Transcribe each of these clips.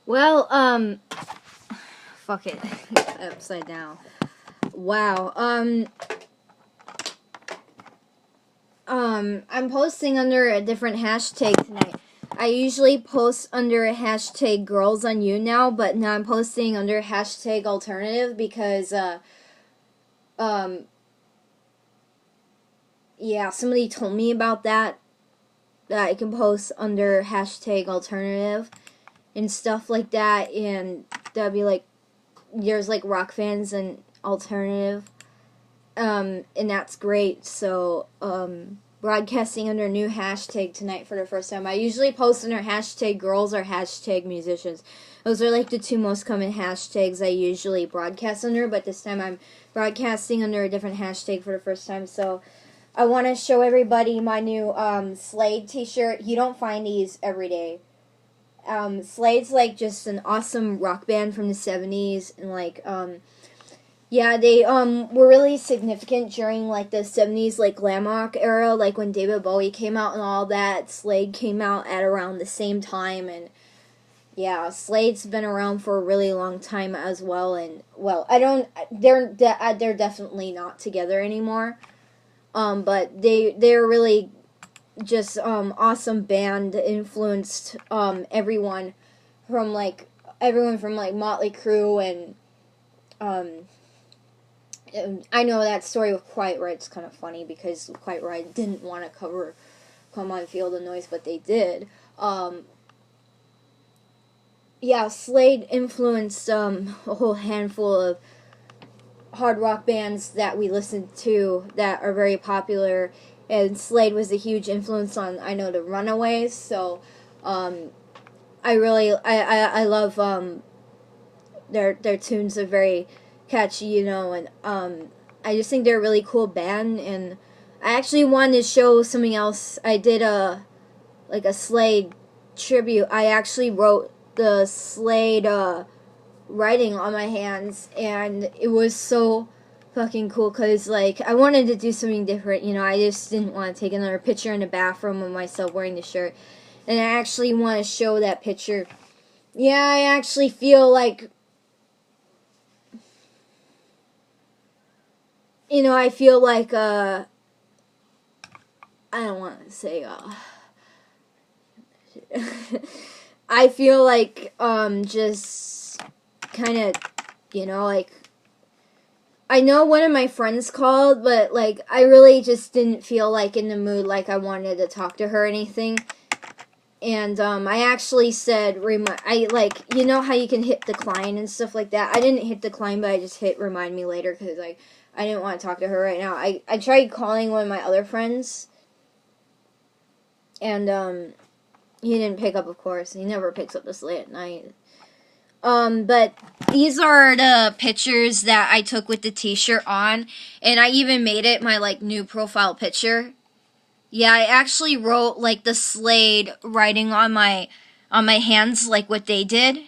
Well, fuck it. It's upside down. Wow. I'm posting under a different hashtag tonight. I usually post under a hashtag girls on YouNow, but now I'm posting under hashtag alternative because, um, yeah, somebody told me about that I can post under hashtag alternative and stuff like that, and that'd be like, there's like rock fans and alternative, and that's great. So, broadcasting under a new hashtag tonight for the first time. I usually post under hashtag girls or hashtag musicians. Those are like the two most common hashtags I usually broadcast under, but this time I'm broadcasting under a different hashtag for the first time. So I want to show everybody my new Slade t-shirt. You don't find these every day. Slade's like just an awesome rock band from the 70s, and like yeah, they were really significant during like the 70s like glam rock era, like when David Bowie came out and all that. Slade came out at around the same time, and yeah, Slade's been around for a really long time as well. And well, they're definitely not together anymore. But they're really just awesome band, influenced everyone from like Motley Crue, and I know that story with Quiet Right's kind of funny because Quiet Right didn't want to cover Come On Feel the Noise, but they did. Yeah, Slade influenced a whole handful of hard rock bands that we listen to that are very popular, and Slade was a huge influence on, I know, the Runaways. So I love their tunes are very catchy, you know, and I just think they're a really cool band. And I actually wanted to show something else. I did a Slade tribute. I actually wrote the Slade writing on my hands, and it was so fucking cool because like I wanted to do something different, you know. I just didn't want to take another picture in the bathroom of myself wearing the shirt, and I actually want to show that picture. Yeah, I actually feel like, you know, I feel like I don't want to say I feel like just kind of, you know, like, I know one of my friends called, but like I really just didn't feel like in the mood, like I wanted to talk to her or anything. And I actually said, I like, you know how you can hit decline and stuff like that. I didn't hit decline, but I just hit remind me later because like I didn't want to talk to her right now. I tried calling one of my other friends, and he didn't pick up, of course. He never picks up this late at night. But these are the pictures that I took with the t-shirt on, and I even made it my, like, new profile picture. Yeah, I actually wrote, like, the Slade writing on my hands, like what they did.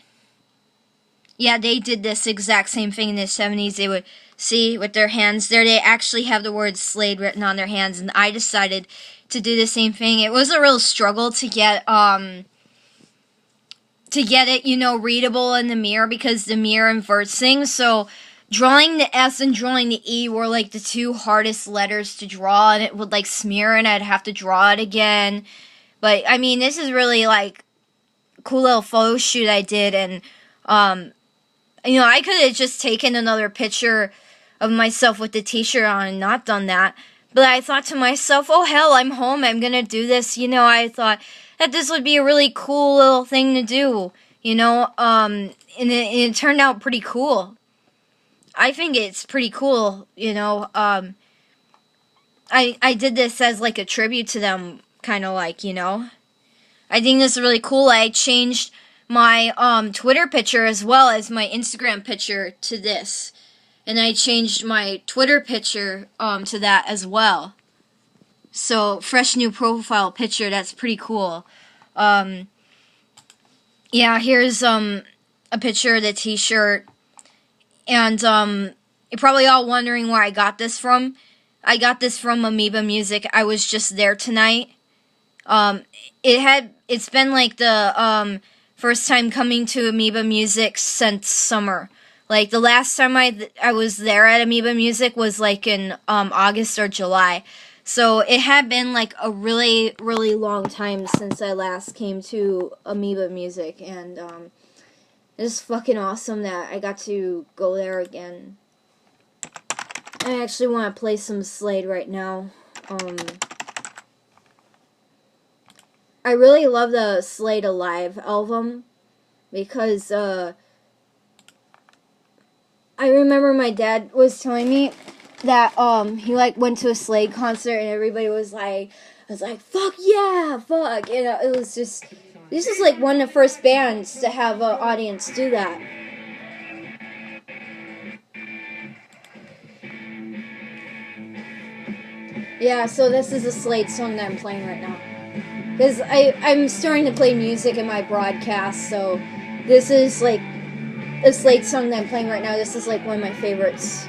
Yeah, they did this exact same thing in the 70s. They would see with their hands there, they actually have the word Slade written on their hands, and I decided to do the same thing. It was a real struggle to get it, you know, readable in the mirror because the mirror inverts things. So drawing the S and drawing the E were like the two hardest letters to draw, and it would like smear and I'd have to draw it again. But I mean, this is really like a cool little photo shoot I did, and you know, I could have just taken another picture of myself with the t-shirt on and not done that. But I thought to myself, oh hell, I'm home, I'm gonna do this. You know, I thought that this would be a really cool little thing to do. You know, and it turned out pretty cool. I think it's pretty cool, you know. I did this as like a tribute to them, kind of like, you know. I think this is really cool. I changed my Twitter picture as well as my Instagram picture to this. And I changed my Twitter picture to that as well. So, fresh new profile picture, that's pretty cool. Yeah, here's a picture of the t-shirt. And you're probably all wondering where I got this from. I got this from Amoeba Music. I was just there tonight. It's been like the First time coming to Amoeba Music since summer. Like, the last time I was there at Amoeba Music was, like, in August or July. So it had been, like, a really, really long time since I last came to Amoeba Music. And it's fucking awesome that I got to go there again. I actually want to play some Slate right now. I really love the Slate Alive album because I remember my dad was telling me that he like went to a Slate concert and everybody was like fuck yeah, fuck, and it was just, this is like one of the first bands to have an audience do that. Yeah, so this is a Slate song that I'm playing right now. Because I'm starting to play music in my broadcast, so this is like a Slate song that I'm playing right now. This is like one of my favorites.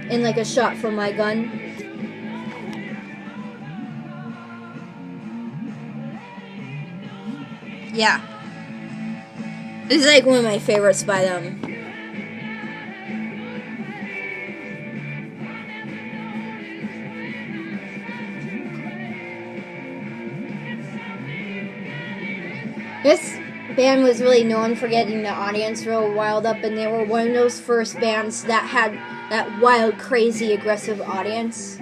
In like a shot from my gun. Yeah. This is like one of my favorites by them. This band was really known for getting the audience real wild up, and they were one of those first bands that had that wild, crazy, aggressive audience.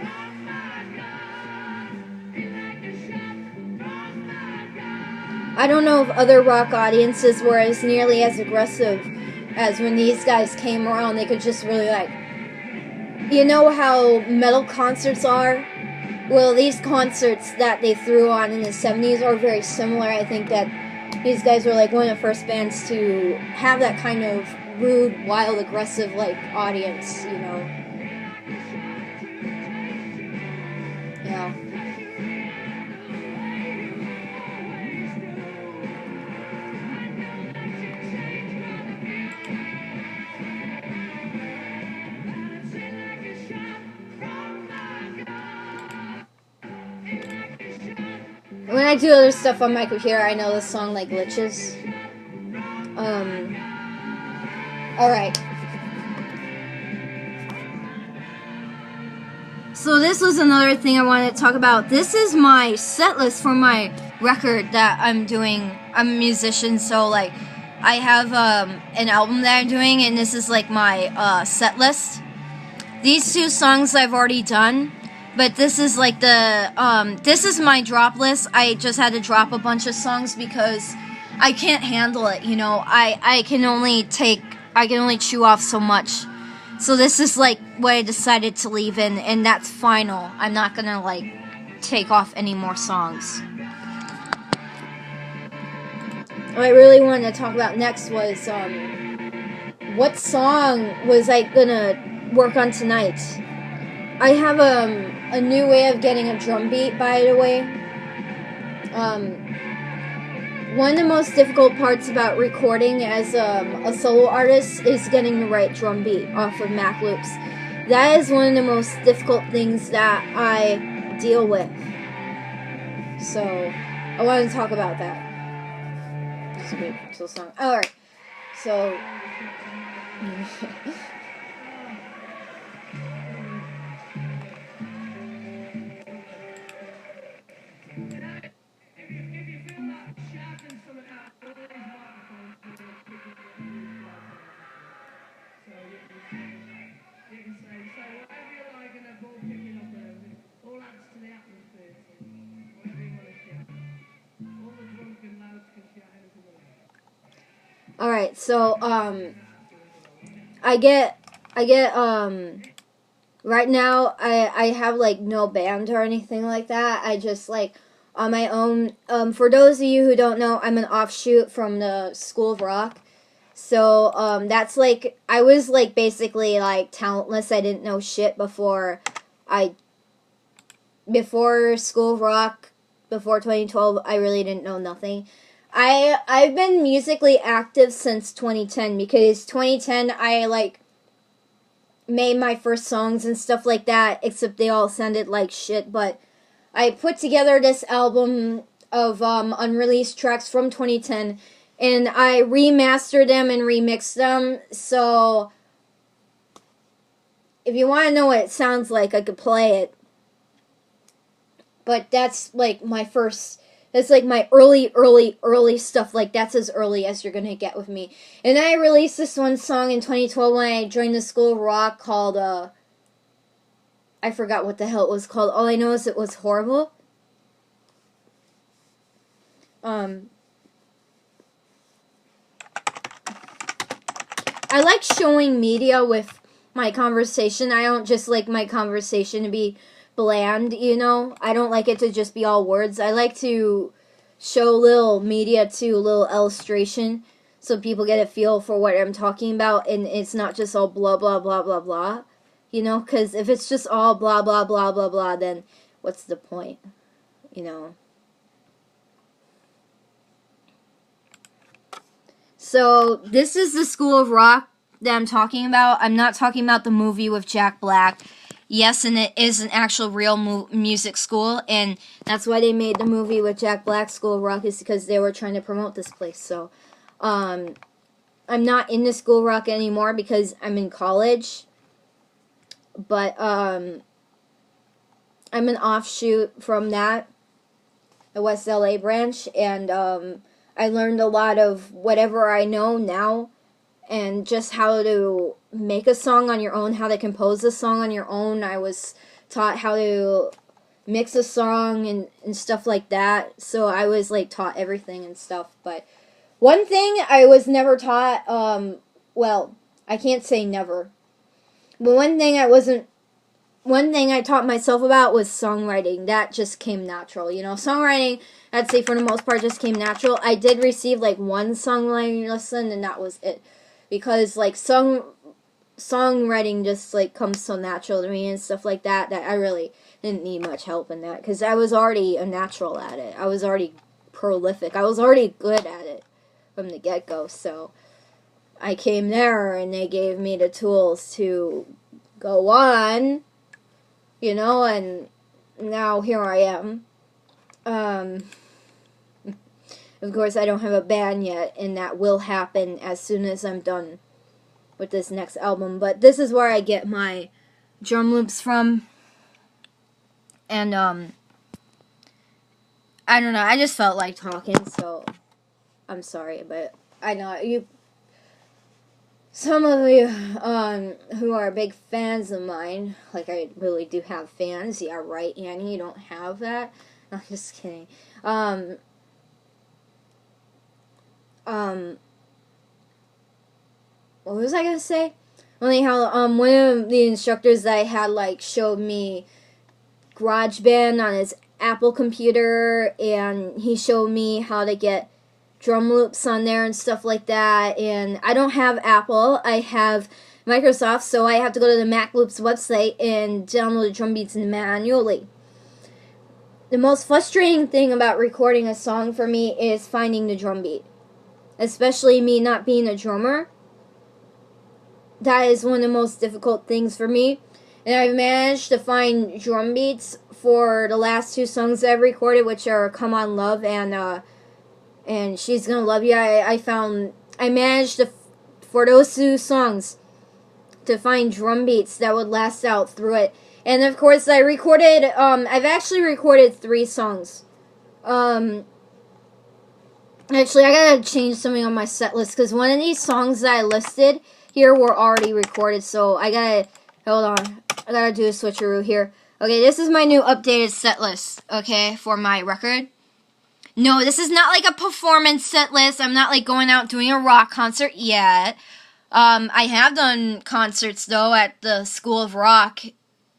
I don't know if other rock audiences were as nearly as aggressive as when these guys came around. They could just really like, you know how metal concerts are? Well, these concerts that they threw on in the 70s are very similar. I think that these guys were like one of the first bands to have that kind of rude, wild, aggressive like audience, you know. Yeah. When I do other stuff on my computer, I know this song like glitches. Alright. So this was another thing I wanted to talk about. This is my set list for my record that I'm doing. I'm a musician, so like I have an album that I'm doing, and this is like my set list. These two songs I've already done, but this is like the this is my drop list. I just had to drop a bunch of songs because I can't handle it, you know. I can only chew off so much. So this is like what I decided to leave in, and that's final. I'm not gonna like take off any more songs. What I really wanted to talk about next was what song was I gonna work on tonight. I have a new way of getting a drum beat, by the way. One of the most difficult parts about recording as a solo artist is getting the right drum beat off of Mac Loops. That is one of the most difficult things that I deal with. So, I wanted to talk about that. Just wait until the song. Alright, so... Alright, so, I get, right now, I have, like, no band or anything like that. I just, like, on my own, for those of you who don't know, I'm an offshoot from the School of Rock. So, that's, like, I was, like, basically, like, talentless. I didn't know shit before School of Rock, before 2012, I really didn't know nothing. I've been musically active since 2010, because 2010 I like made my first songs and stuff like that, except they all sounded like shit, but I put together this album of unreleased tracks from 2010, and I remastered them and remixed them. So if you want to know what it sounds like, I could play it. But that's like my first, that's like my early stuff. Like, that's as early as you're gonna get with me. And I released this one song in 2012 when I joined the School of Rock called, I forgot what the hell it was called. All I know is it was horrible. I like showing media with my conversation. I don't just like my conversation to be bland, you know? I don't like it to just be all words. I like to show little media too, little illustration, so people get a feel for what I'm talking about, and it's not just all blah, blah, blah, blah, blah, you know? Because if it's just all blah, blah, blah, blah, blah, then what's the point, you know? So, this is the School of Rock that I'm talking about. I'm not talking about the movie with Jack Black. Yes, and it is an actual real music school, and that's why they made the movie with Jack Black, School of Rock, is because they were trying to promote this place. So, I'm not in the School of Rock anymore because I'm in college, but I'm an offshoot from that, the West LA branch, and I learned a lot of whatever I know now, and just how to make a song on your own, how to compose a song on your own. I was taught how to mix a song and stuff like that. So I was like taught everything and stuff. But one thing I was never taught, well, I can't say never, but one thing I taught myself about was songwriting. That just came natural, you know. Songwriting, I'd say for the most part, just came natural. I did receive like one songwriting lesson, and that was it. Because like songwriting just like comes so natural to me and stuff like that, that I really didn't need much help in that. Because I was already a natural at it. I was already prolific. I was already good at it from the get-go. So I came there, and they gave me the tools to go on, you know, and now here I am. Of course, I don't have a band yet, and that will happen as soon as I'm done with this next album. But this is where I get my drum loops from. And, I don't know, I just felt like talking, so I'm sorry, but I know some of you, who are big fans of mine, like I really do have fans. Yeah, right, Annie, you don't have that? I'm just kidding. What was I gonna say? Only how, one of the instructors that I had, like, showed me GarageBand on his Apple computer, and he showed me how to get drum loops on there and stuff like that, and I don't have Apple, I have Microsoft, so I have to go to the Mac Loops website and download the drum beats manually. The most frustrating thing about recording a song for me is finding the drum beat. Especially me not being a drummer. That is one of the most difficult things for me. And I've managed to find drum beats for the last two songs I've recorded, which are Come On Love and She's Gonna Love You. I managed to, for those two songs, to find drum beats that would last out through it. And of course I recorded, I've actually recorded 3 songs. Actually, I gotta change something on my set list, because one of these songs that I listed here were already recorded, so I gotta, hold on, I gotta do a switcheroo here. Okay, this is my new updated set list, okay, for my record. No, this is not like a performance set list. I'm not like going out doing a rock concert yet. I have done concerts, though, at the School of Rock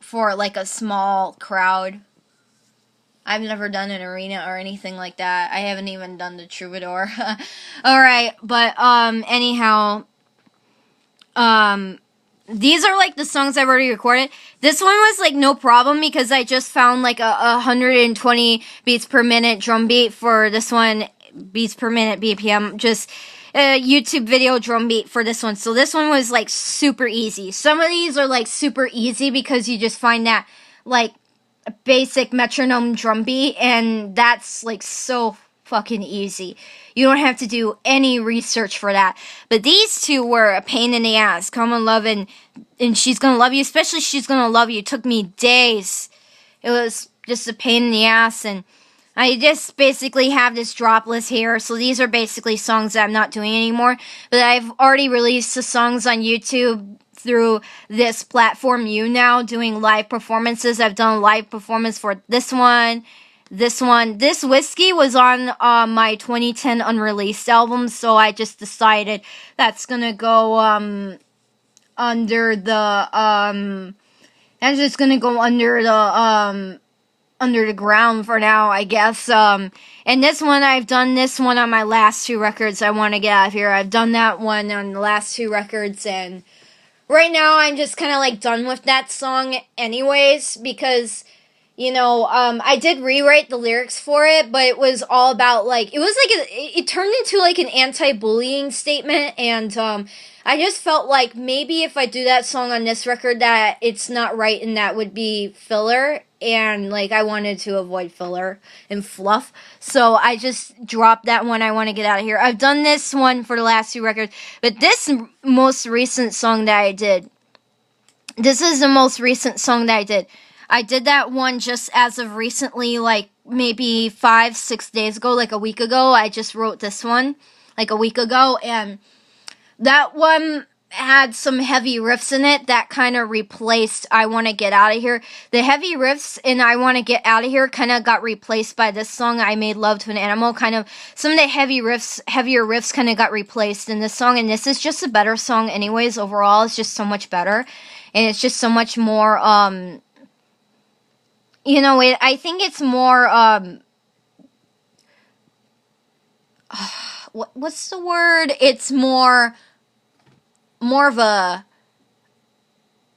for like a small crowd. I've never done an arena or anything like that. I haven't even done the Troubadour. Alright, but, anyhow, these are, like, the songs I've already recorded. This one was, like, no problem because I just found, like, a 120 beats per minute drum beat for this one, beats per minute BPM, just a YouTube video drum beat for this one. So this one was, like, super easy. Some of these are, like, super easy because you just find that, like, a basic metronome drum beat, and that's, like, so fucking easy. You don't have to do any research for that. But these two were a pain in the ass. Come on Love and She's Gonna Love You, especially She's Gonna Love You. It took me days. It was just a pain in the ass, and I just basically have this drop list here. So these are basically songs that I'm not doing anymore. But I've already released the songs on YouTube through this platform, YouNow, doing live performances. I've done a live performance for this one. This Whiskey was on my 2010 unreleased album, so I just decided that's gonna go under the that's just gonna go under the ground for now, I guess. And this one, I've done this one on my last two records. I want to get out of here. I've done that one on the last two records, and right now I'm just kind of like done with that song anyways, because I did rewrite the lyrics for it, but it was all about like, it turned into like an anti-bullying statement, and I just felt like maybe if I do that song on this record that it's not right, and that would be filler, and like I wanted to avoid filler and fluff, so I just dropped that one. I want to get out of here. I've done this one for the last two records, but this most recent song that I did, this is the most recent song that I did. I did that one just as of recently, like maybe 5-6 days ago, like a week ago. I just wrote this one like a week ago, and that one had some heavy riffs in it that kind of replaced I Want to Get Out of Here. The heavy riffs in I Want to Get Out of Here kind of got replaced by this song, I Made Love to an Animal. Kind of some of the heavier riffs kind of got replaced in this song, and this is just a better song anyways. Overall, it's just so much better, and it's just so much more I think it's more, what's the word? It's more of a,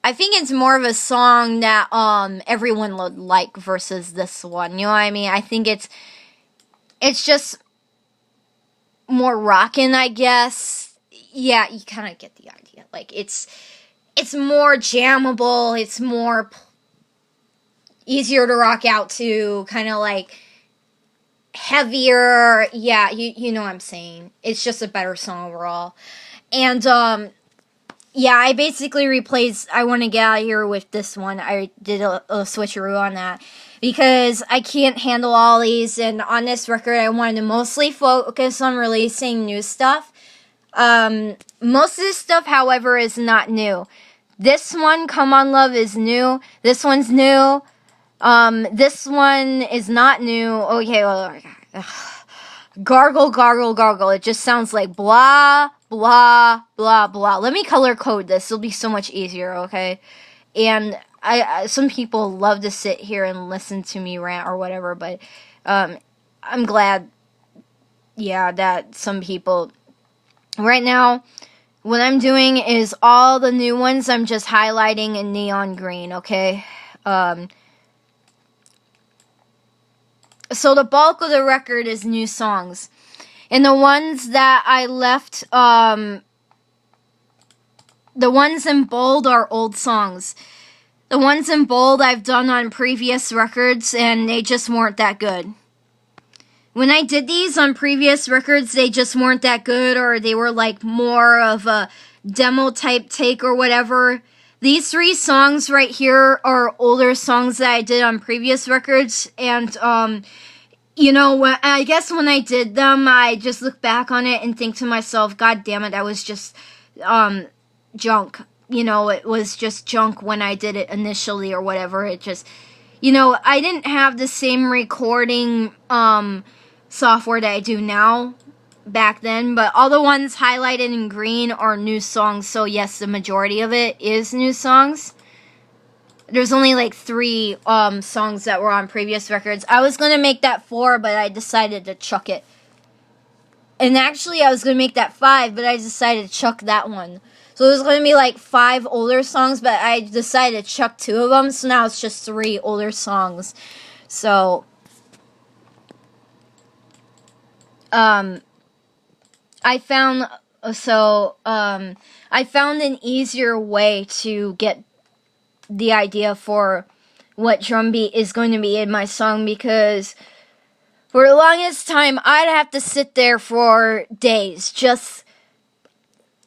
I think it's more of a song that, everyone would like versus this one, you know what I mean? I think it's just more rockin', I guess. Yeah, you kind of get the idea. Like, it's more jammable, it's more easier to rock out to, kind of like heavier. Yeah, you know what I'm saying. It's just a better song overall. And yeah, I basically replaced I Want to Get Out of Here with this one. I did a switcheroo on that because I can't handle all these, and on this record I wanted to mostly focus on releasing new stuff. Most of this stuff, however, is not new. This one, Come On Love, is new. This one's new. This one is not new. Okay, well, gargle, gargle, gargle. It just sounds like blah, blah, blah, blah. Let me color code this. It'll be so much easier, okay? And some people love to sit here and listen to me rant or whatever, but, I'm glad, yeah, that some people, right now, what I'm doing is all the new ones I'm just highlighting in neon green, okay? So the bulk of the record is new songs. And the ones that I left, the ones in bold are old songs. The ones in bold I've done on previous records, and they just weren't that good. When I did these on previous records, they just weren't that good, or they were like more of a demo type take or whatever. These 3 songs right here are older songs that I did on previous records, and, I guess when I did them, I just look back on it and think to myself, God damn it, that was just, junk. It was just junk when I did it initially or whatever. It just, I didn't have the same recording, software that I do now back then, but all the ones highlighted in green are new songs, so yes, the majority of it is new songs. There's only like 3 songs that were on previous records. I was gonna make that 4, but I decided to chuck it. And actually I was gonna make that 5, but I decided to chuck that one. So there's gonna be like 5 older songs, but I decided to chuck 2 of them, so now it's just 3 older songs. So I found an easier way to get the idea for what drum beat is going to be in my song, because For the longest time, I'd have to sit there for days just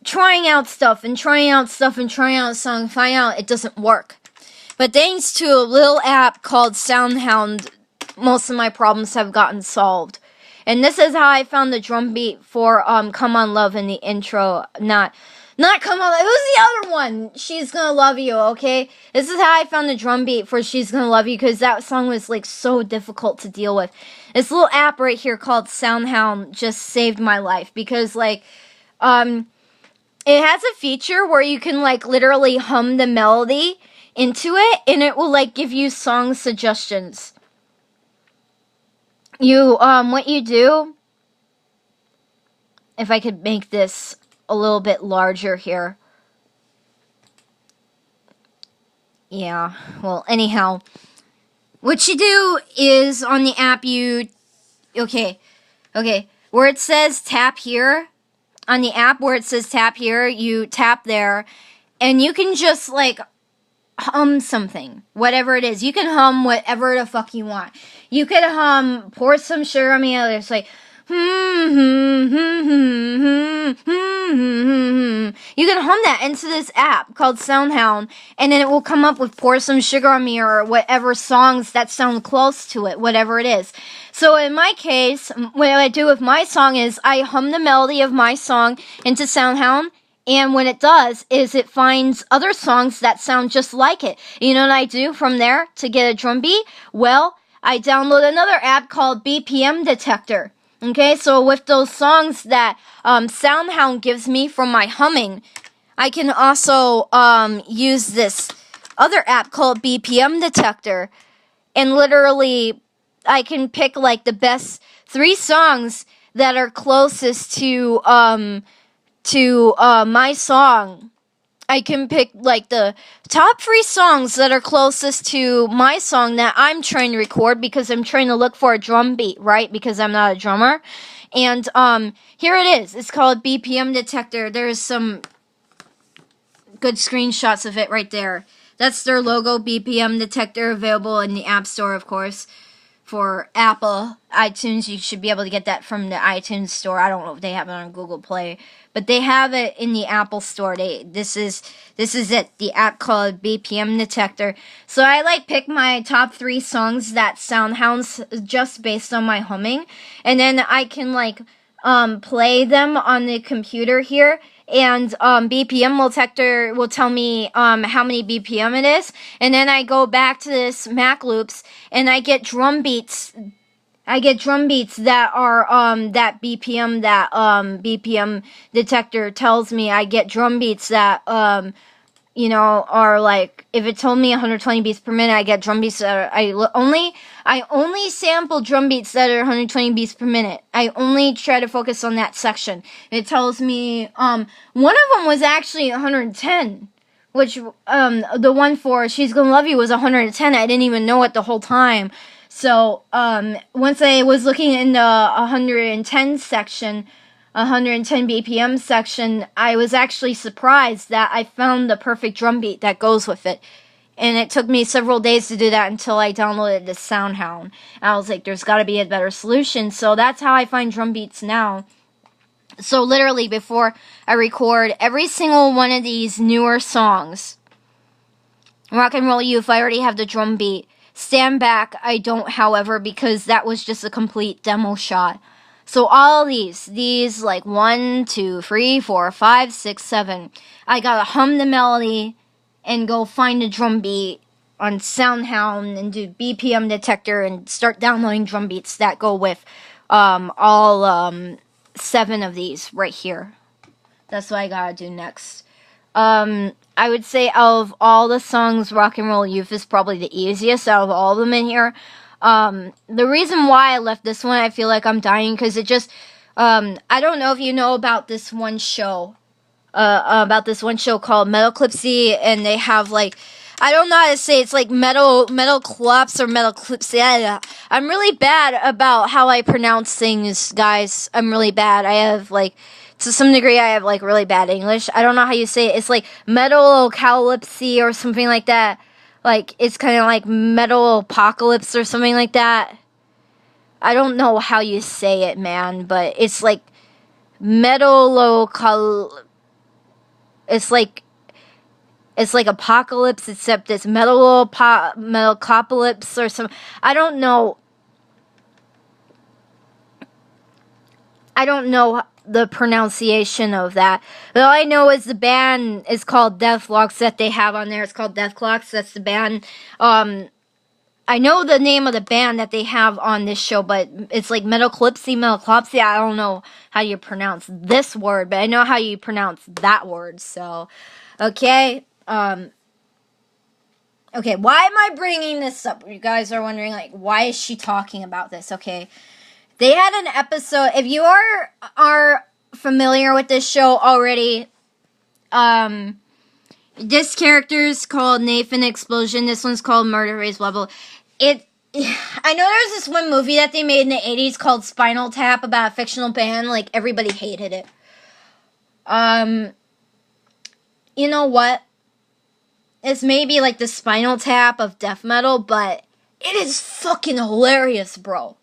trying out stuff and trying out stuff and trying out a song, find out it doesn't work. But thanks to a little app called Soundhound, most of my problems have gotten solved. And this is how I found the drum beat for Come On Love in the intro. Not Come On Love. It was the other one. She's Gonna Love You, okay? This is how I found the drum beat for She's Gonna Love You, because that song was like so difficult to deal with. This little app right here called Soundhound just saved my life, because like it has a feature where you can like literally hum the melody into it, and it will like give you song suggestions. What you do, if I could make this a little bit larger here. Yeah, well, anyhow, what you do is on the app okay, where it says tap here, on the app where it says tap here, you tap there, and you can just like hum something, whatever it is. You can hum whatever the fuck you want. You could hum Pour Some Sugar on Me. It's like you can hum that into this app called Soundhound, and then it will come up with Pour Some Sugar on Me or whatever songs that sound close to it, whatever it is. So in my case, what I do with my song is I hum the melody of my song into Soundhound, and when it does is it finds other songs that sound just like it. You know what I do from there to get a drum beat? Well, I download another app called BPM Detector. Okay, so with those songs that Soundhound gives me from my humming, I can also use this other app called BPM Detector, and literally I can pick like the best 3 songs that are closest to my song. I can pick like the top 3 songs that are closest to my song that I'm trying to record, because I'm trying to look for a drum beat, right? Because I'm not a drummer. And here it is. It's called BPM Detector. There's some good screenshots of it right there. That's their logo, BPM Detector, available in the App Store, of course. For Apple iTunes, you should be able to get that from the iTunes store. I don't know if they have it on Google Play, but they have it in the Apple store. This is it, the app called BPM Detector. So I like pick my top 3 songs that Soundhounds just based on my humming, and then I can like play them on the computer here, and BPM Detector will tell me how many BPM it is, and then I go back to this Mac Loops and I get drum beats. That are that BPM Detector tells me. I get drum beats that are like, if it told me 120 beats per minute, I get drum beats that are, I only sample drum beats that are 120 beats per minute. I only try to focus on that section. It tells me, one of them was actually 110, which, the one for She's Gonna Love You was 110. I didn't even know it the whole time. So, once I was looking in the 110 section, 110 BPM section, I was actually surprised that I found the perfect drum beat that goes with it. And it took me several days to do that until I downloaded the Soundhound. I was like, there's got to be a better solution. So that's how I find drum beats now. So literally, before I record every single one of these newer songs, Rock and Roll You, if I already have the drum beat. Stand Back, I don't, however, because that was just a complete demo shot. So all these like 1, 2, 3, 4, 5, 6, 7. I gotta hum the melody and go find a drum beat on Soundhound and do BPM Detector and start downloading drum beats that go with all 7 of these right here. That's what I gotta do next. I would say out of all the songs, Rock and Roll Youth is probably the easiest out of all of them in here. The reason why I left this one, I feel like I'm dying, because it just, I don't know if you know about this one show, called Metalclipsy, and they have like, I don't know how to say it. It's like Metal Clups or Metalclipsy. I'm really bad about how I pronounce things, guys. I'm really bad. I have like, to some degree, I have like really bad English. I don't know how you say it. It's like Metalcalypsy or something like that. Like, it's kind of like Metal Apocalypse or something like that. I don't know how you say it, man, but it's like metalocal. It's like apocalypse, except it's metalocalypse or some. I don't know the pronunciation of that. But all I know is the band is called Deathclocks that they have on there. It's called Deathclocks. That's the band. I know the name of the band that they have on this show, but it's like metaclipsy. I don't know how you pronounce this word, but I know how you pronounce that word. So, okay. Okay, why am I bringing this up? You guys are wondering, like, why is she talking about this? Okay. They had an episode. If you are familiar with this show already, this character's called Nathan Explosion. This one's called Murder Race Level. I know there's this one movie that they made in the 80s called Spinal Tap about a fictional band. Like, everybody hated it. You know what? It's maybe like the Spinal Tap of death metal, but it is fucking hilarious, bro.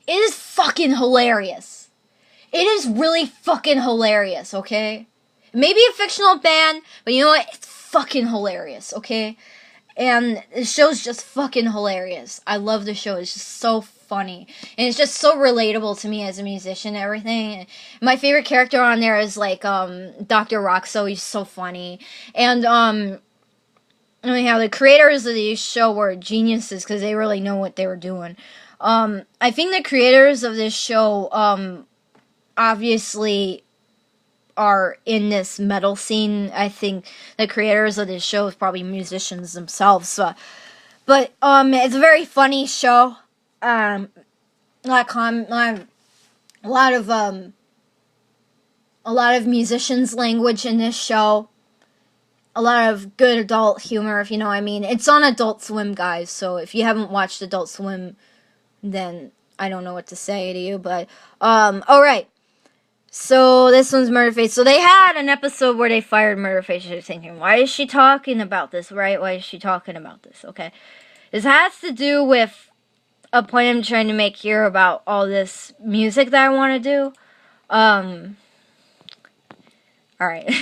It is fucking hilarious. It is really fucking hilarious, okay? Maybe a fictional band, but you know what? It's fucking hilarious, okay? And the show's just fucking hilarious. I love the show. It's just so funny. And it's just so relatable to me as a musician and everything. And my favorite character on there is, like, Dr. Roxo. He's so funny. And, anyhow, the creators of the show were geniuses because they really know what they were doing. I think the creators of this show, obviously are in this metal scene. I think the creators of this show is probably musicians themselves. But it's a very funny show. A lot of musicians' language in this show. A lot of good adult humor, if you know what I mean. It's on Adult Swim, guys. So if you haven't watched Adult Swim, then I don't know what to say to you. But alright. So, this one's Murderface. So, they had an episode where they fired Murderface. You're thinking, why is she talking about this, right? Why is she talking about this, okay? This has to do with a point I'm trying to make here about all this music that I want to do. Alright.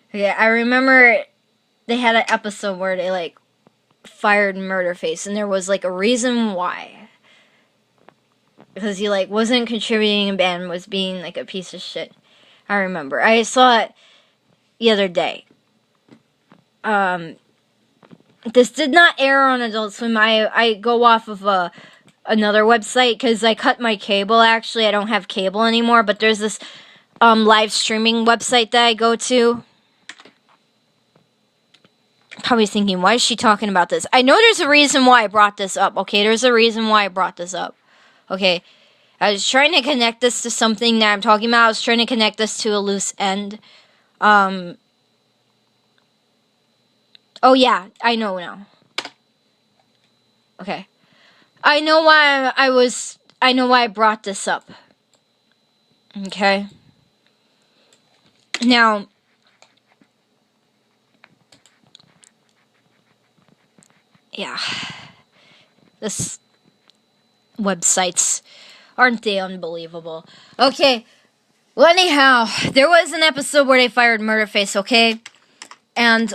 Okay, I remember they had an episode where they, like, fired Murderface, and there was, like, a reason why. Because he, like, wasn't contributing in band, was being, like, a piece of shit. I remember. I saw it the other day. This did not air on Adult Swim. I go off of another website, because I cut my cable, actually. I don't have cable anymore, but there's this live streaming website that I go to. Probably thinking, why is she talking about this? I know there's a reason why I brought this up, okay? There's a reason why I brought this up. Okay, I was trying to connect this to something that I'm talking about. I was trying to connect this to a loose end. Oh yeah, I know now. Okay. I know why I brought this up. Okay. Now, yeah. This websites, aren't they unbelievable? Okay, well, anyhow, there was an episode where they fired Murderface, okay? And,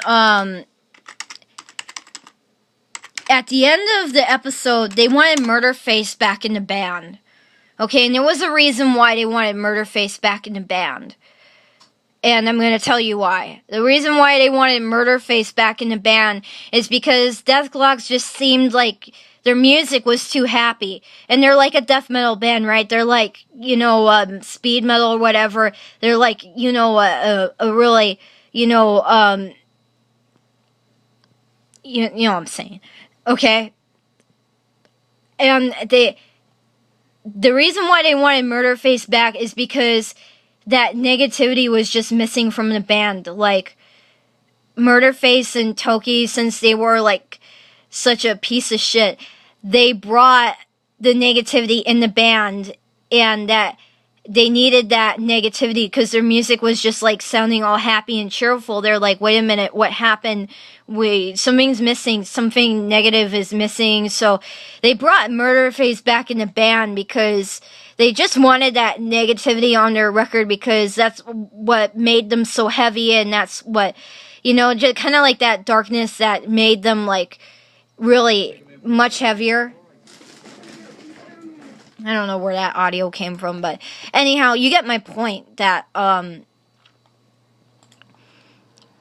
at the end of the episode, they wanted Murderface back in the band. Okay, and there was a reason why they wanted Murderface back in the band. And I'm going to tell you why. The reason why they wanted Murderface back in the band is because Deathclocks just seemed like their music was too happy. And they're like a death metal band, right? They're like, you know, speed metal or whatever. They're like, you know, a really, you know, you know what I'm saying. Okay? And the reason why they wanted Murderface back is because that negativity was just missing from the band. Like, Murderface and Toki, since they were, like, such a piece of shit, they brought the negativity in the band, and that they needed that negativity because their music was just like sounding all happy and cheerful. They're like, wait a minute, what happened? Something's missing, something negative is missing. So they brought Murderface back in the band because they just wanted that negativity on their record because that's what made them so heavy, and that's what, just kind of like that darkness that made them like really much heavier. I don't know where that audio came from, but anyhow, you get my point that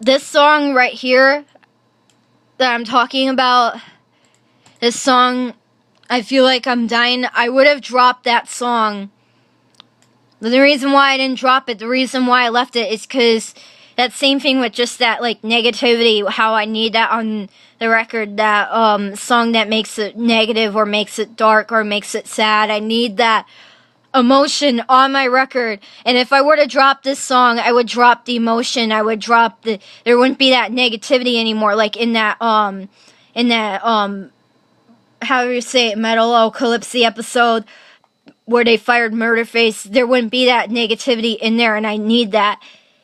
this song right here that I'm talking about, this song, I Feel Like I'm Dying, I would have dropped that song. The reason why I didn't drop it, the reason why I left it is because that same thing with just that like negativity, how I need that on the record, that song that makes it negative or makes it dark or makes it sad. I need that emotion on my record, and if I were to drop this song, I would drop the emotion. I would drop there wouldn't be that negativity anymore, like in that how do you say it, Metalocalypse episode where they fired Murderface. There wouldn't be that negativity in there, and I need that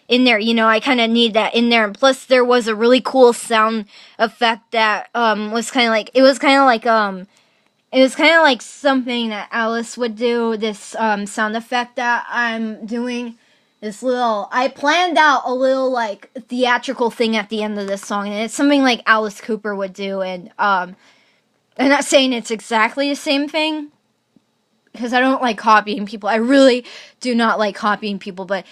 in there. I kind of need that in there. And plus, there was a really cool sound effect that was kind of like, it was kind of like something that Alice would do. This sound effect that I'm doing. I planned out a little like theatrical thing at the end of this song, and it's something like Alice Cooper would do. And I'm not saying it's exactly the same thing, because I don't like copying people. I really do not like copying people, but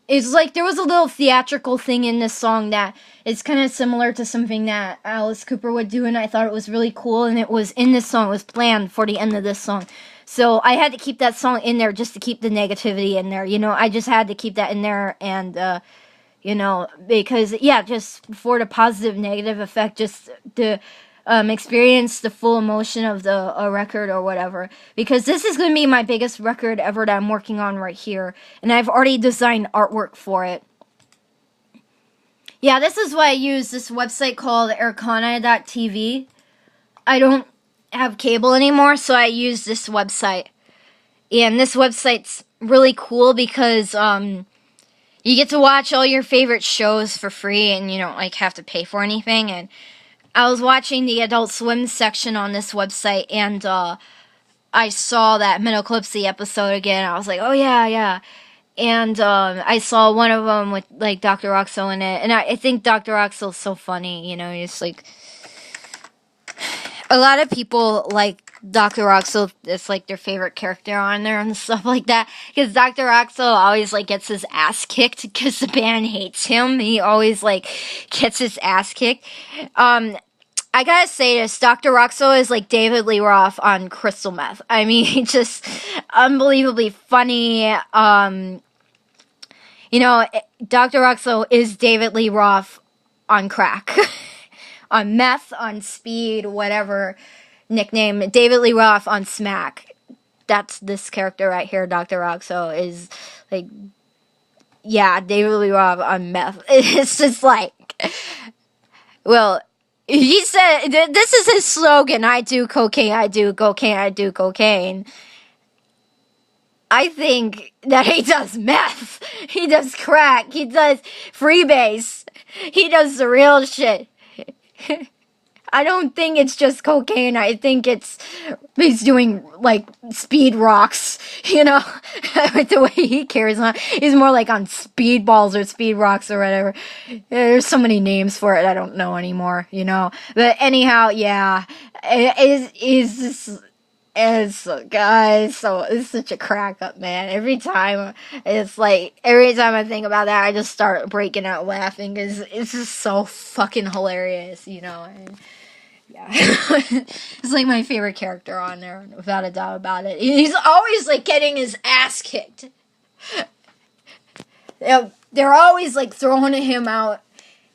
it's like there was a little theatrical thing in this song that is kind of similar to something that Alice Cooper would do, and I thought it was really cool, and it was in this song. It was planned for the end of this song. So I had to keep that song in there just to keep the negativity in there. I just had to keep that in there, and because just for the positive negative effect, just to experience the full emotion of the record or whatever, because this is going to be my biggest record ever that I'm working on right here, and I've already designed artwork for it. Yeah, this is why I use this website called Arcana.tv. I don't have cable anymore, so I use this website, and this website's really cool because you get to watch all your favorite shows for free, and you don't like have to pay for anything. And I was watching the Adult Swim section on this website, and I saw that Metalocalypse episode again. I was like, oh yeah. And I saw one of them with like Dr. Roxo in it, and I think Dr. Roxo's so funny. It's like a lot of people like Dr. Roxo. It's like their favorite character on there and stuff like that, because Dr. Roxo always like gets his ass kicked because the band hates him. He always like gets his ass kicked. I gotta say this, Dr. Roxo is like David Lee Roth on crystal meth. I mean, just unbelievably funny. Dr. Roxo is David Lee Roth on crack. On meth, on speed, whatever nickname. David Lee Roth on smack. That's this character right here, Dr. Roxo, is like, yeah, David Lee Roth on meth. It's just like, well, he said, this is his slogan, I do cocaine, I do cocaine, I do cocaine. I think that he does meth, he does crack, he does freebase, he does the real shit. I don't think it's just cocaine. I think he's doing like speed rocks, with the way he carries on. He's more like on speed balls or speed rocks or whatever. There's so many names for it, I don't know anymore, But anyhow, yeah, guys, so it's such a crack up, man. Every time I think about that, I just start breaking out laughing because it's just so fucking hilarious, And, yeah, it's like my favorite character on there, without a doubt about it. He's always like getting his ass kicked. They're always like throwing him out.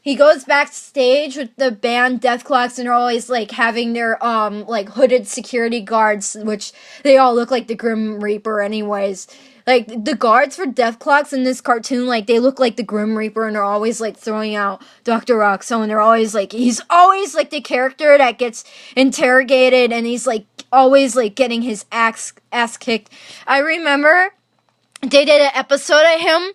He goes backstage with the band Deathclox, and they're always like having their like hooded security guards, which they all look like the Grim Reaper anyways. Like the guards for Deathclox in this cartoon, like they look like the Grim Reaper, and they're always like throwing out Dr. Roxo, and they're always like, he's always like the character that gets interrogated, and he's like always like getting his ass kicked. I remember they did an episode of him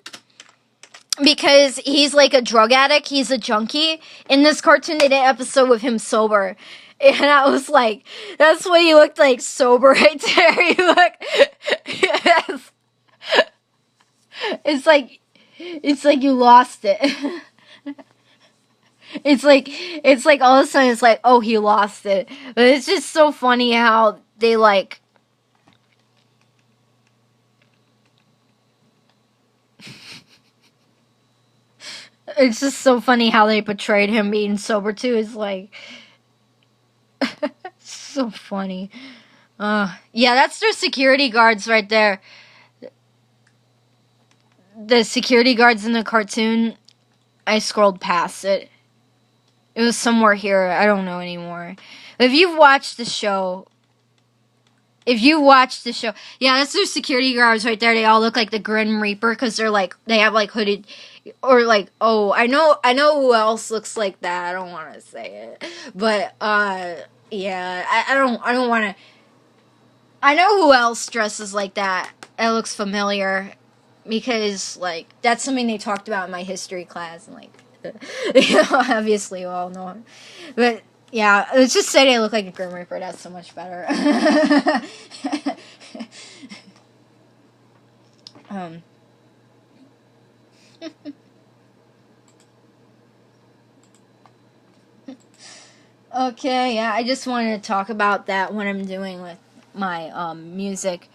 because he's like a drug addict. He's a junkie. In this cartoon, they did an episode with him sober. And I was like, that's what he looked like sober right there. He looked, yes. It's like you lost it. It's like all of a sudden it's like, oh, he lost it. But it's just so funny how they like, it's just so funny how they portrayed him being sober too. It's like, so funny. Yeah, that's their security guards right there. The security guards in the cartoon, I scrolled past it. It was somewhere here. I don't know anymore. If you've watched the show, yeah, that's their security guards right there. They all look like the Grim Reaper because they're like, they have like hooded, or like, oh, I know who else looks like that. I don't want to say it, but yeah, I don't want to. I know who else dresses like that. It looks familiar because like that's something they talked about in my history class, and like, you know, obviously you all know, but. Yeah, let's just say they look like a Grim Reaper. That's so much better. Okay, yeah, I just wanted to talk about that when I'm doing with my music.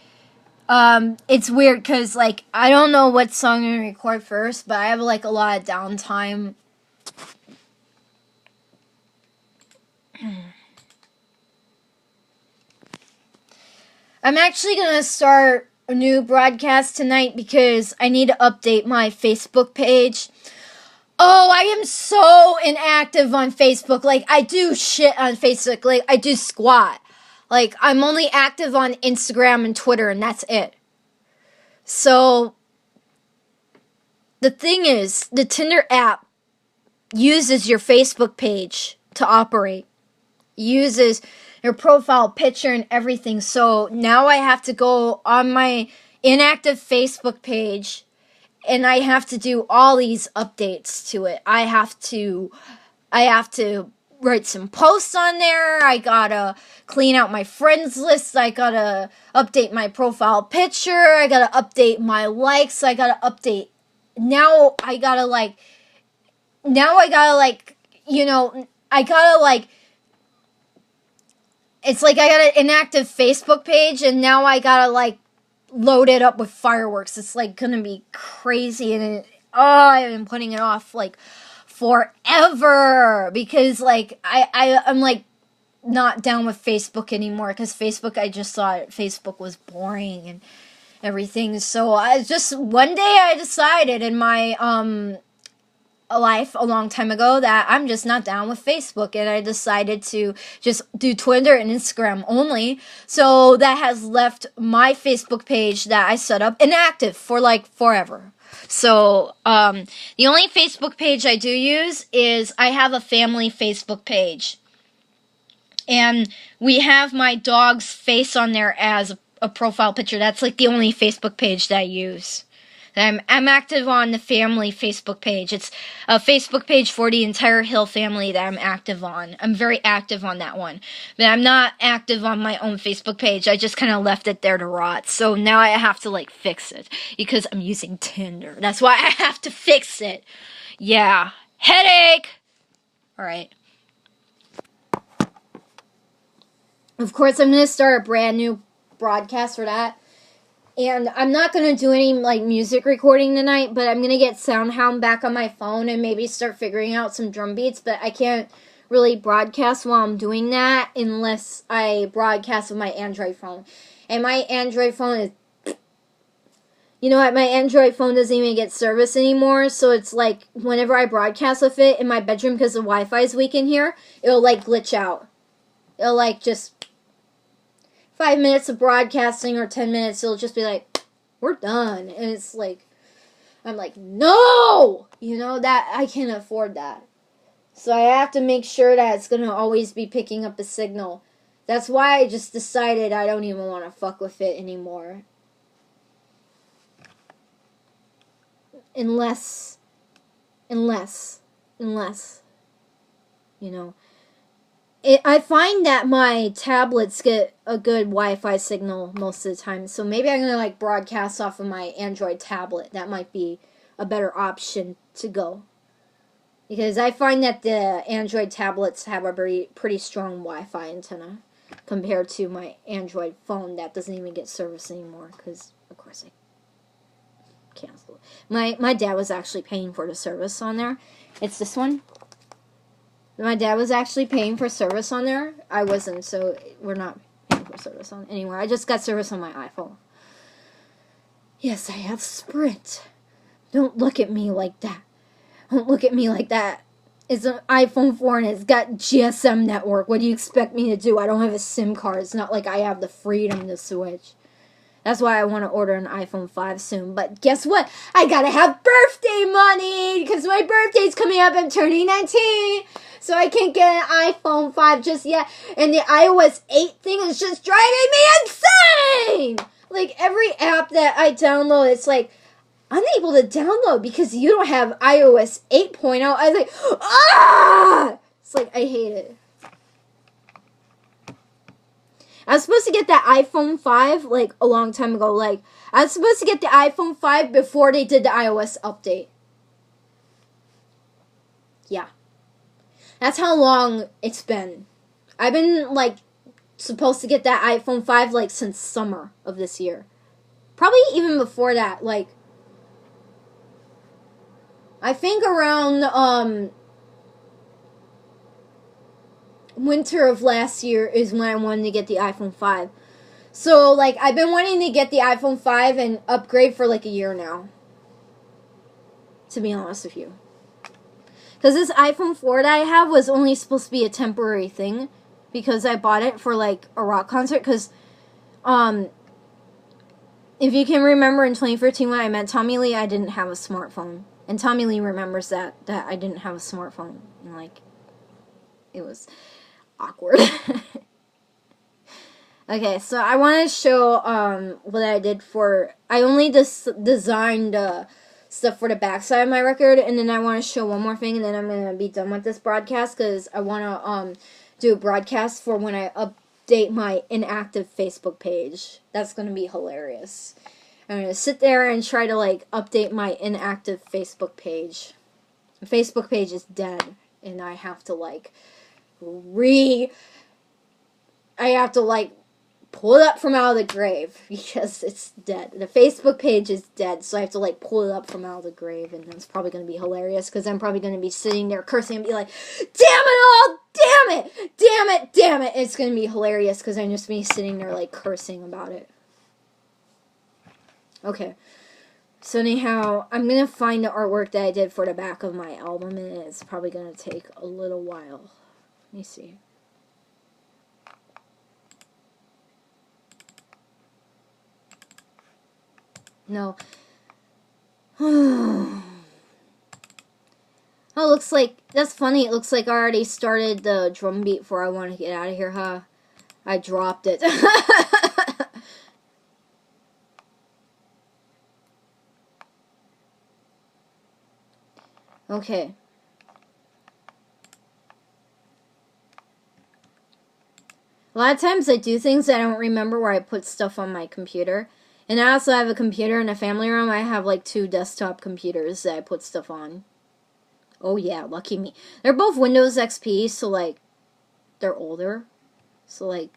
It's weird because like I don't know what song I'm gonna record first, but I have like a lot of downtime. I'm actually going to start a new broadcast tonight because I need to update my Facebook page. Oh, I am so inactive on Facebook. Like, I do shit on Facebook. Like, I do squat. Like, I'm only active on Instagram and Twitter, and that's it. So, the thing is, the Tinder app uses your Facebook page to operate. Uses your profile picture and everything. So now I have to go on my inactive Facebook page and I have to do all these updates to it. I have to write some posts on there. I gotta clean out my friends list. I gotta update my profile picture. I gotta update my likes. I gotta update. Now I gotta like, you know, I gotta like, it's like I got an inactive Facebook page, and now I gotta, like, load it up with fireworks. It's, like, gonna be crazy, and I've been putting it off, like, forever, because, like, I'm, like, not down with Facebook anymore, because Facebook, I just thought Facebook was boring and everything, so one day I decided in my, life a long time ago that I'm just not down with Facebook, and I decided to just do Twitter and Instagram only. So that has left my Facebook page that I set up inactive for like forever. So the only Facebook page I do use is I have a family Facebook page, and we have my dog's face on there as a profile picture. That's like the only Facebook page that I use. I'm active on the family Facebook page. It's a Facebook page for the entire Hill family that I'm active on. I'm very active on that one. But I'm not active on my own Facebook page. I just kind of left it there to rot. So now I have to, like, fix it. Because I'm using Tinder. That's why I have to fix it. Yeah. Headache! Alright. Of course, I'm going to start a brand new broadcast for that. And I'm not going to do any, like, music recording tonight, but I'm going to get Soundhound back on my phone and maybe start figuring out some drum beats, but I can't really broadcast while I'm doing that unless I broadcast with my Android phone. And my Android phone is... You know what? My Android phone doesn't even get service anymore, so it's like, whenever I broadcast with it in my bedroom because the Wi-Fi is weak in here, it'll, like, glitch out. It'll, like, just... 5 minutes of broadcasting or 10 minutes, it'll just be like, we're done. And it's like, I'm like, no! You know, that, I can't afford that. So I have to make sure that it's going to always be picking up the signal. That's why I just decided I don't even want to fuck with it anymore. unless, you know. I find that my tablets get a good Wi-Fi signal most of the time, so maybe I'm going to, like, broadcast off of my Android tablet. That might be a better option to go. Because I find that the Android tablets have a pretty strong Wi-Fi antenna compared to my Android phone that doesn't even get service anymore, because, of course, I canceled it. My dad was actually paying for the service on there. It's this one. My dad was actually paying for service on there. I wasn't, so we're not paying for service on it anymore. I just got service on my iPhone. Yes, I have Sprint. Don't look at me like that. Don't look at me like that. It's an iPhone 4 and it's got GSM network. What do you expect me to do? I don't have a SIM card. It's not like I have the freedom to switch. That's why I want to order an iPhone 5 soon. But guess what? I gotta have birthday money because my birthday's coming up. I'm turning 19. So I can't get an iPhone 5 just yet. And the iOS 8 thing is just driving me insane! Like, every app that I download, it's like, unable to download because you don't have iOS 8.0. I was like, ah! It's like, I hate it. I was supposed to get that iPhone 5, like, a long time ago. Like, I was supposed to get the iPhone 5 before they did the iOS update. Yeah. That's how long it's been. I've been, like, supposed to get that iPhone 5, like, since summer of this year. Probably even before that, like, I think around, winter of last year is when I wanted to get the iPhone 5. So, like, I've been wanting to get the iPhone 5 and upgrade for, like, a year now. To be honest with you. Because this iPhone 4 that I have was only supposed to be a temporary thing. Because I bought it for, like, a rock concert. Because, if you can remember in 2015 when I met Tommy Lee, I didn't have a smartphone. And Tommy Lee remembers that I didn't have a smartphone. And, like, it was awkward. Okay, so I want to show what I did for... I only designed stuff for the backside of my record, and then I want to show one more thing, and then I'm going to be done with this broadcast, because I want to do a broadcast for when I update my inactive Facebook page. That's going to be hilarious. I'm going to sit there and try to, like, update my inactive Facebook page. The Facebook page is dead, and I have to, like, pull it up from out of the grave, because it's dead. The Facebook page is dead, so I have to, like, pull it up from out of the grave, and it's probably going to be hilarious, because I'm probably going to be sitting there cursing and be like, damn it all! Damn it! Damn it! Damn it! It's going to be hilarious, because I'm just be sitting there, like, cursing about it. Okay. So anyhow, I'm going to find the artwork that I did for the back of my album, and it's probably going to take a little while. Let me see. No. Oh, it looks like... That's funny. It looks like I already started the drum beat before I want to get out of here, huh? I dropped it. Okay. A lot of times I do things I don't remember where I put stuff on my computer. And I also have a computer in a family room. I have like 2 desktop computers that I put stuff on. Oh yeah, lucky me. They're both Windows XP, so like, they're older. So like,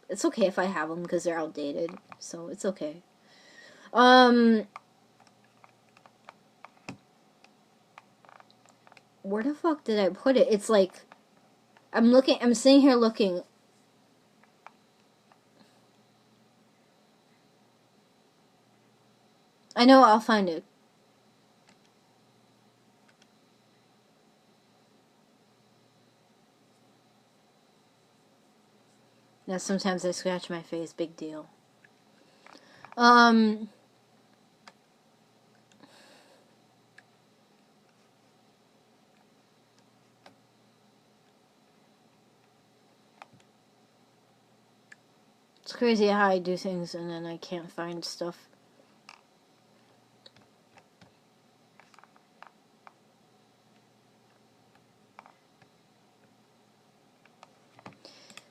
it's okay if I have them because they're outdated. So it's okay. Where the fuck did I put it? It's like, I'm sitting here looking. I know, I'll find it. Yeah, sometimes I scratch my face, big deal. It's crazy how I do things and then I can't find stuff.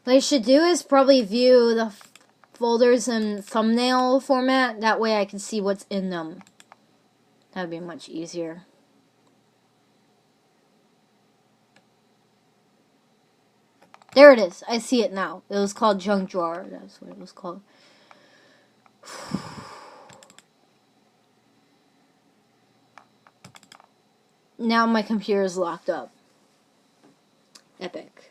What I should do is probably view the folders in thumbnail format. That way I can see what's in them. That would be much easier. There it is. I see it now. It was called Junk Drawer. That's what it was called. Now my computer is locked up. Epic.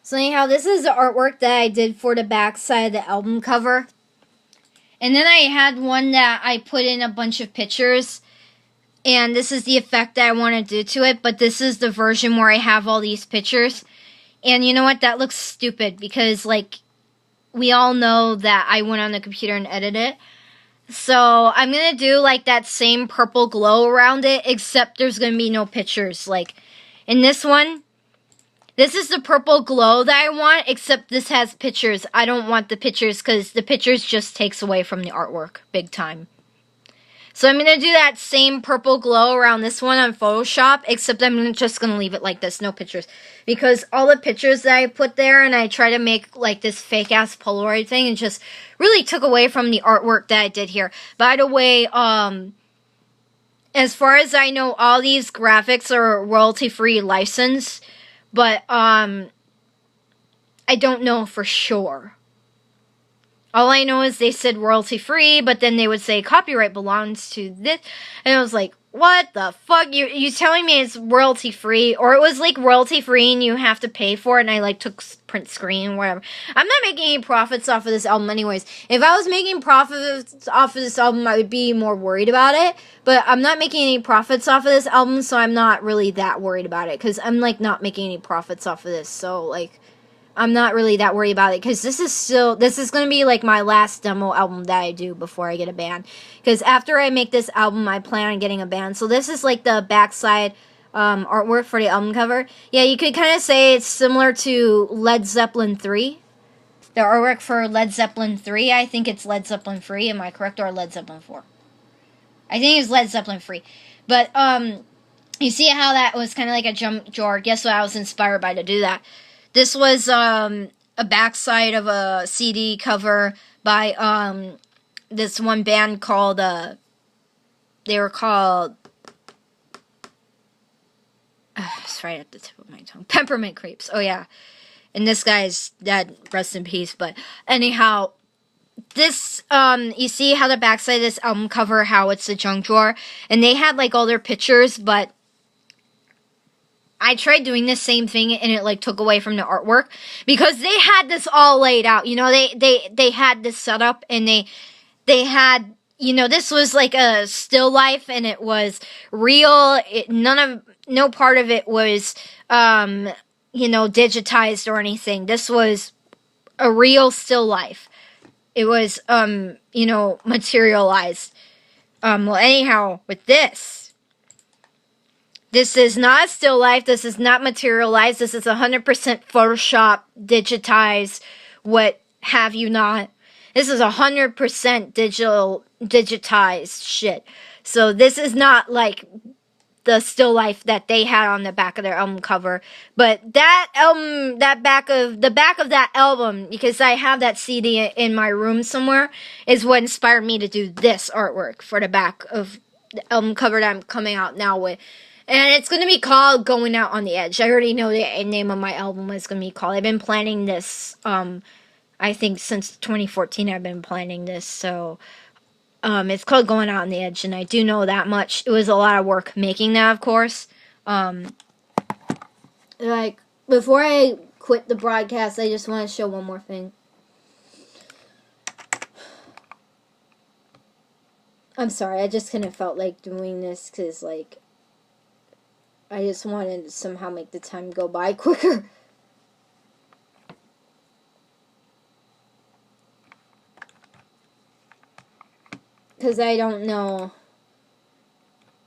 So anyhow, this is the artwork that I did for the back side of the album cover. And then I had one that I put in a bunch of pictures. And this is the effect that I want to do to it. But this is the version where I have all these pictures. And you know what? That looks stupid. Because, like, we all know that I went on the computer and edited it. So I'm going to do, like, that same purple glow around it. Except there's going to be no pictures. Like, in this one, this is the purple glow that I want, except this has pictures. I don't want the pictures because the pictures just takes away from the artwork big time. So I'm going to do that same purple glow around this one on Photoshop, except I'm just going to leave it like this, no pictures. Because all the pictures that I put there and I try to make like this fake-ass Polaroid thing, and just really took away from the artwork that I did here. By the way, as far as I know, all these graphics are royalty-free license. But, I don't know for sure. All I know is they said royalty-free, but then they would say copyright belongs to this. And I was like, what the fuck? You telling me it's royalty-free? Or it was, like, royalty-free and you have to pay for it, and I, like, took print screen, whatever. I'm not making any profits off of this album anyways. If I was making profits off of this album, I would be more worried about it. But I'm not making any profits off of this album, so I'm not really that worried about it. Because I'm, like, not making any profits off of this. So, like, I'm not really that worried about it. Because this is going to be, like, my last demo album that I do before I get a band. Because after I make this album, I plan on getting a band. So this is, like, the backside artwork for the album cover. Yeah, you could kind of say it's similar to Led Zeppelin 3. The artwork for Led Zeppelin 3, I think it's Led Zeppelin 3, am I correct? Or Led Zeppelin 4? I think it's Led Zeppelin 3. But, you see how that was kind of like a jump drawer? Guess what? I was inspired by to do that. This was, a backside of a CD cover by, this one band called, they were called, it's right at the tip of my tongue, Peppermint Crepes. Oh, yeah. And this guy's dead, rest in peace. But anyhow, this, you see how the backside of this album cover, how it's a junk drawer? And they had, like, all their pictures, but I tried doing the same thing, and it, like, took away from the artwork. Because they had this all laid out, you know? They had this set up, and they had, you know, this was, like, a still life, and it was real. No part of it was, you know, digitized or anything. This was a real still life. It was, you know, materialized. Well, anyhow, with this is not a still life. This is not materialized. This is 100% Photoshop, digitized, what have you not. This is 100% digitized shit. So this is not like the still life that they had on the back of their album cover. But that album, the back of that album, because I have that CD in my room somewhere, is what inspired me to do this artwork for the back of the album cover that I'm coming out now with. And it's going to be called Going Out on the Edge. I already know the name of my album is going to be called. I've been planning this, I think since 2014 I've been planning this, so it's called Going Out on the Edge, and I do know that much. It was a lot of work making that, of course. Like, before I quit the broadcast, I just want to show one more thing. I'm sorry, I just kind of felt like doing this, because, like, I just wanted to somehow make the time go by quicker. Because I don't know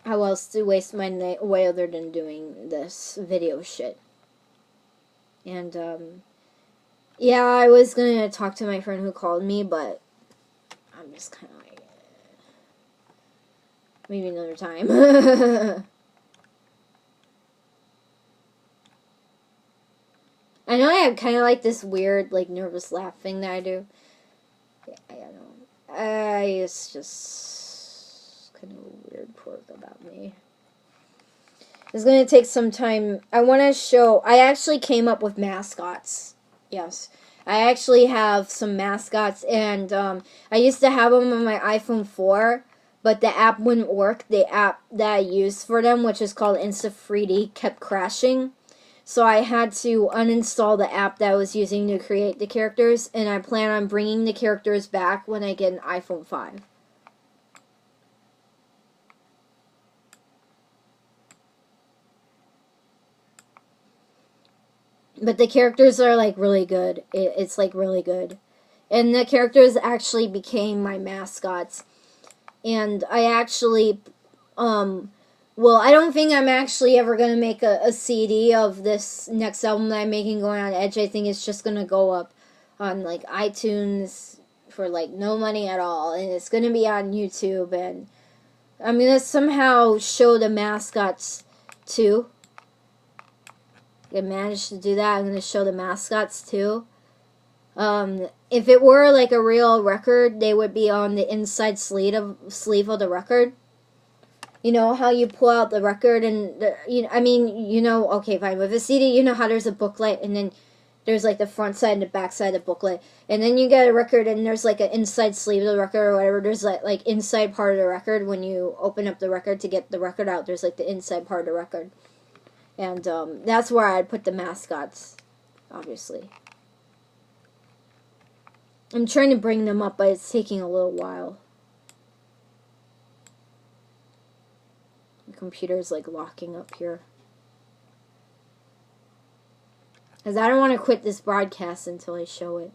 how else to waste my night away other than doing this video shit. And, yeah, I was gonna talk to my friend who called me, but I'm just kind of like, maybe another time. I know I have kind of like this weird, like, nervous laugh thing that I do. Yeah, I don't know. It's just kind of a weird quirk about me. It's going to take some time. I want to show... I actually came up with mascots. Yes. I actually have some mascots, and I used to have them on my iPhone 4, but the app wouldn't work. The app that I used for them, which is called Insta3D, kept crashing. So I had to uninstall the app that I was using to create the characters, and I plan on bringing the characters back when I get an iPhone 5. But the characters are, like, really good. It's, like, really good. And the characters actually became my mascots. And I actually, well, I don't think I'm actually ever going to make a CD of this next album that I'm making, Going on Edge. I think it's just going to go up on, like, iTunes for, like, no money at all. And it's going to be on YouTube. And I'm going to somehow show the mascots, too. I managed to do that. I'm going to show the mascots, too. If it were, like, a real record, they would be on the inside sleeve of the record. You know how you pull out the record and, okay, fine. With a CD, you know how there's a booklet and then there's, like, the front side and the back side of the booklet. And then you get a record and there's, like, an inside sleeve of the record or whatever. There's, like inside part of the record. When you open up the record to get the record out, there's, like, the inside part of the record. And, that's where I'd put the mascots, obviously. I'm trying to bring them up, but it's taking a little while. The computer's, like, locking up here. Because I don't want to quit this broadcast until I show it.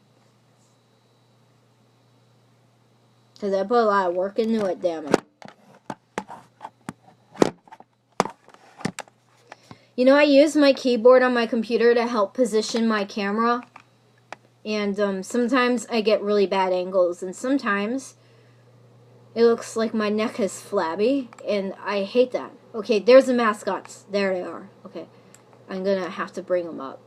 Because I put a lot of work into it, damn it. You know, I use my keyboard on my computer to help position my camera. And sometimes I get really bad angles. And sometimes it looks like my neck is flabby. And I hate that. Okay, there's the mascots. There they are. Okay, I'm going to have to bring them up.